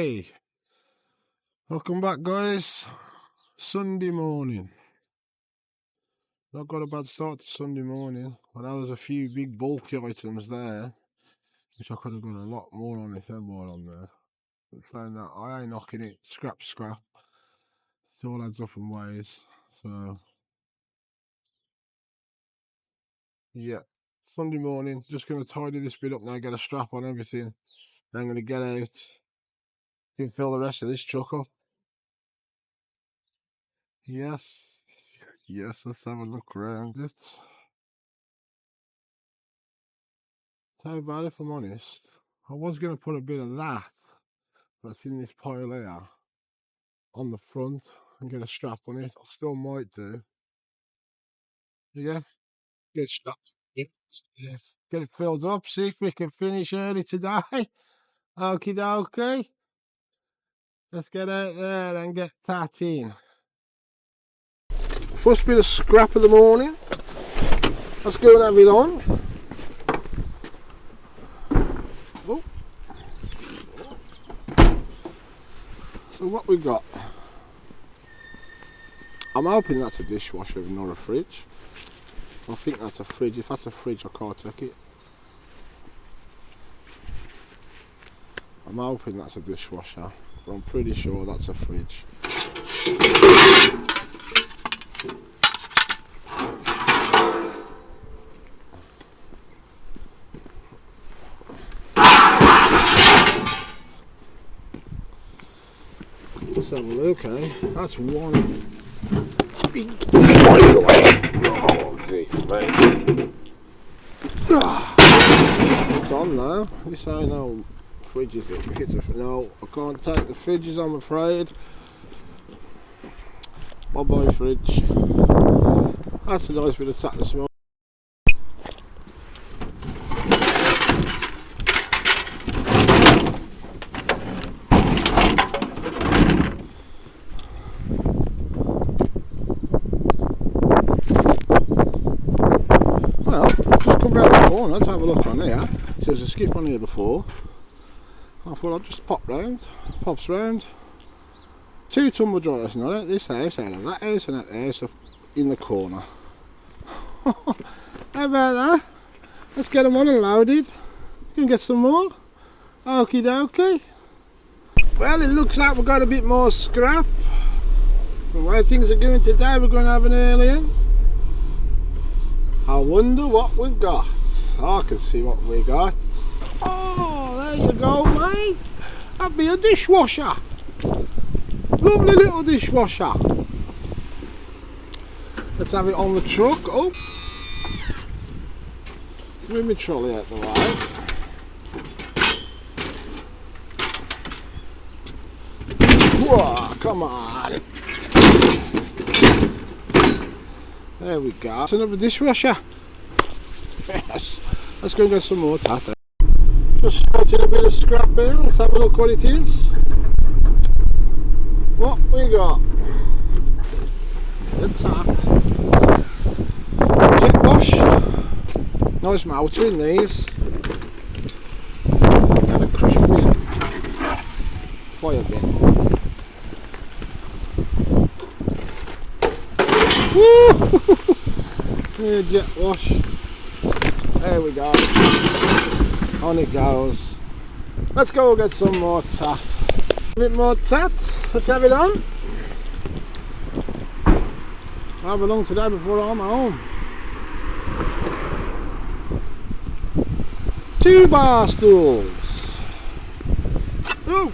Hey, welcome back, guys. Sunday morning. Not got a bad start to Sunday morning. I know there's a few big bulky items there, which I could have got a lot more on if there were on there. But playing that, I ain't knocking it. Scrap. Still adds up in ways. So, yeah. Sunday morning. Just going to tidy this bit up now, get a strap on everything. Then I'm going to get out. Can fill the rest of this truck up. Yes. Yes, let's have a look around it. So bad, if I'm honest. I was going to put a bit of that that's in this pile here on the front and get a strap on it. I still might do. Yeah, get strap. Yeah. Get it filled up, see if we can finish early today. Okie dokie. Let's get out there and get that in. First bit of scrap of the morning. Let's go and have it on. Oh. So what we got? I'm hoping that's a dishwasher and not a fridge. I think that's a fridge. If that's a fridge, I can't take it. I'm hoping that's a dishwasher, but I'm pretty sure that's a fridge. Let's have a look, eh? That's one big it's on now. This ain't no fridges. No, I can't take the fridges, I'm afraid. Bye bye fridge. That's a nice bit of tack this morning. Let's have a look on here. So there's a skip on here before. I thought I'd just pop round. Pops round. 2 tumble dryers now out this house, out of that house and that house in the corner. How about that? Let's get them on and loaded. Can get some more. Okie dokie. Well, it looks like we've got a bit more scrap. The way things are going today, we're going to have an early one. I wonder what we've got. I can see what we got. Oh, there you go, mate. That'd be a dishwasher. Lovely little dishwasher. Let's have it on the truck. Oh, move my trolley out the way. Whoa, come on. There we go. It's another dishwasher. Yes. Let's go and get some more tata. Just spotted a bit of scrap here. Let's have a look what it is. What we got? The tat. Jet wash. Nice motor in these. And a crush bin. Fire bin. Woo! Yeah, jet wash. There we go. On it goes. Let's go get some more tat. A bit more tat. Let's have it on. I'll have along today before I'm home. 2 bar stools. Ooh.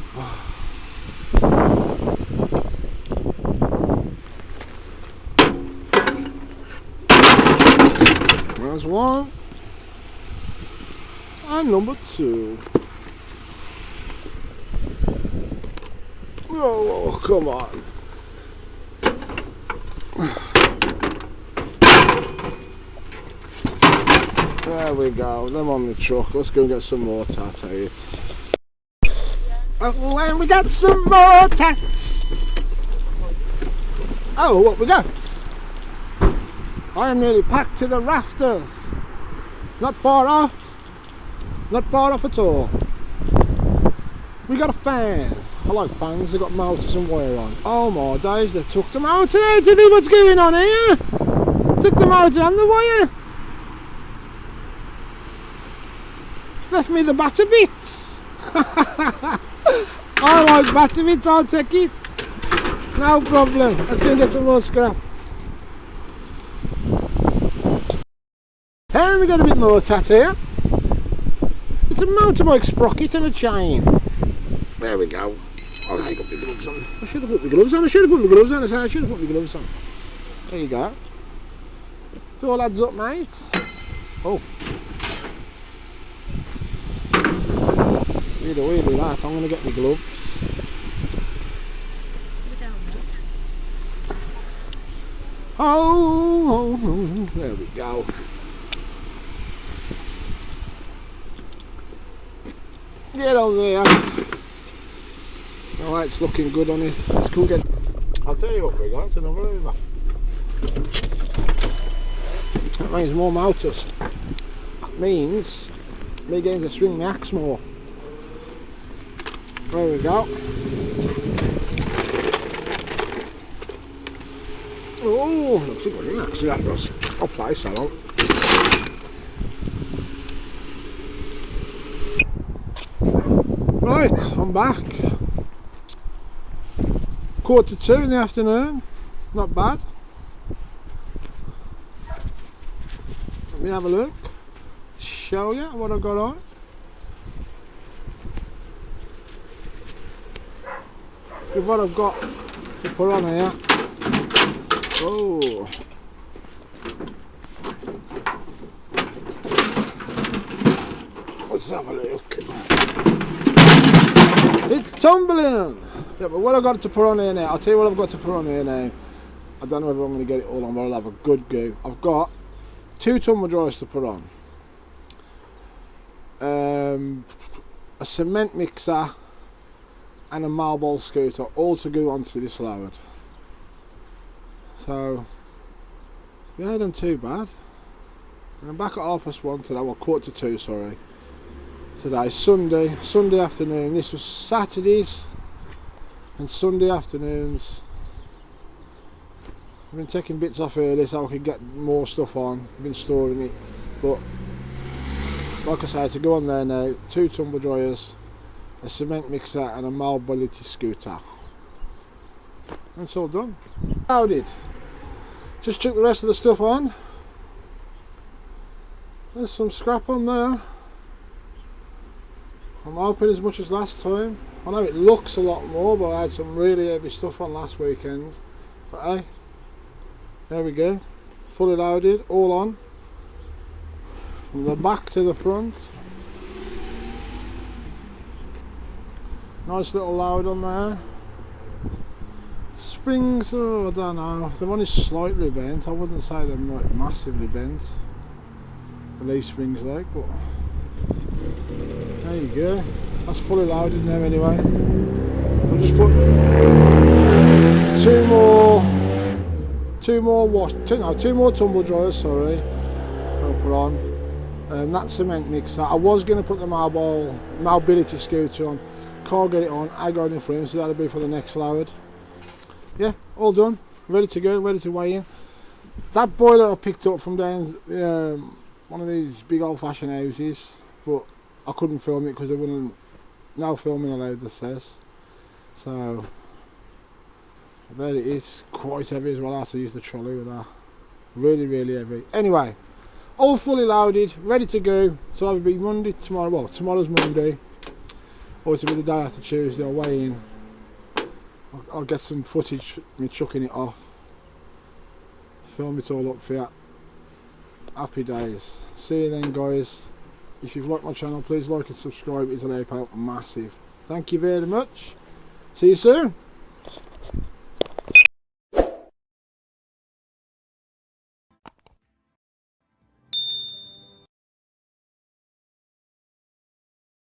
There's one. And number 2. Oh, come on. There we go, them on the truck. Let's go and get some more tat out. Oh, and we got some more tat. Oh, what we got? I am nearly packed to the rafters. Not far off. Not far off at all. We got a fan. I like fans, they've got motors and wire on. Oh my days, they've took the motor out of me, what's going on here? Took the motor and the wire. Left me the batter bits. I like batter bits, I'll take it. No problem, let's go and get some more scrap. And we got a bit more tat here. It's a motorbike sprocket and a chain. There we go. Oh, I got my gloves on. I should have put my gloves on. I should have put my gloves on. I should have put my gloves on. There you go. It all adds up, mate. Oh. Wheelie that. I'm going to get my gloves. Oh, there we go. Get on there. Alright, it's looking good on it. Let's go get. I'll tell you what we got, another over. That means more motors. That means me getting to swing my axe more. There we go. Oh, looks a good axe that does. I'll place that on. Right, I'm back. 1:45 in the afternoon. Not bad. Let me have a look. Show you what I've got on. With what I've got to put on here. Oh. Let's have a look. It's tumbling! Yeah, but what I've got to put on here now, I'll tell you what I've got to put on here now. I don't know if I'm going to get it all on, but I'll have a good go. I've got 2 tumble dryers to put on. A cement mixer and a marble scooter, all to go onto this load. So, yeah, I done too bad. And I'm back at 1:30 today, well 1:45, sorry. Today, Sunday afternoon. This was Saturdays and Sunday afternoons. I've been taking bits off early so I could get more stuff on. I've been storing it, but like I say, to go on there now, 2 tumble dryers, a cement mixer and a mobility scooter. And it's all done. Loaded. Just took the rest of the stuff on. There's some scrap on there. I'm hoping as much as last time. I know it looks a lot more, but I had some really heavy stuff on last weekend. But hey, there we go. Fully loaded, all on. From the back to the front. Nice little load on there. Springs, oh, I don't know. They're only slightly bent. I wouldn't say they're like massively bent. The leaf springs like, but there you go. That's fully loaded now anyway. I'll just put two more tumble dryers, sorry. I'll put on. That cement mixer. I was going to put the mobility scooter on. Can't get it on. I got it in frame, so that'll be for the next load. Yeah, all done. Ready to go, ready to weigh in. That boiler I picked up from down one of these big old fashioned houses, but I couldn't film it because they wouldn't, no filming allowed, it says. So there it is, quite heavy as well. I have to use the trolley with that. Really heavy. Anyway, all fully loaded, ready to go. So it'll be Monday tomorrow. Well, tomorrow's Monday, or it'll be the day after Tuesday. I'll weigh in. I'll get some footage of me chucking it off, film it all up for you. Happy days. See you then, guys. If you've liked my channel, please like and subscribe. It's an help out massive. Thank you very much. See you soon.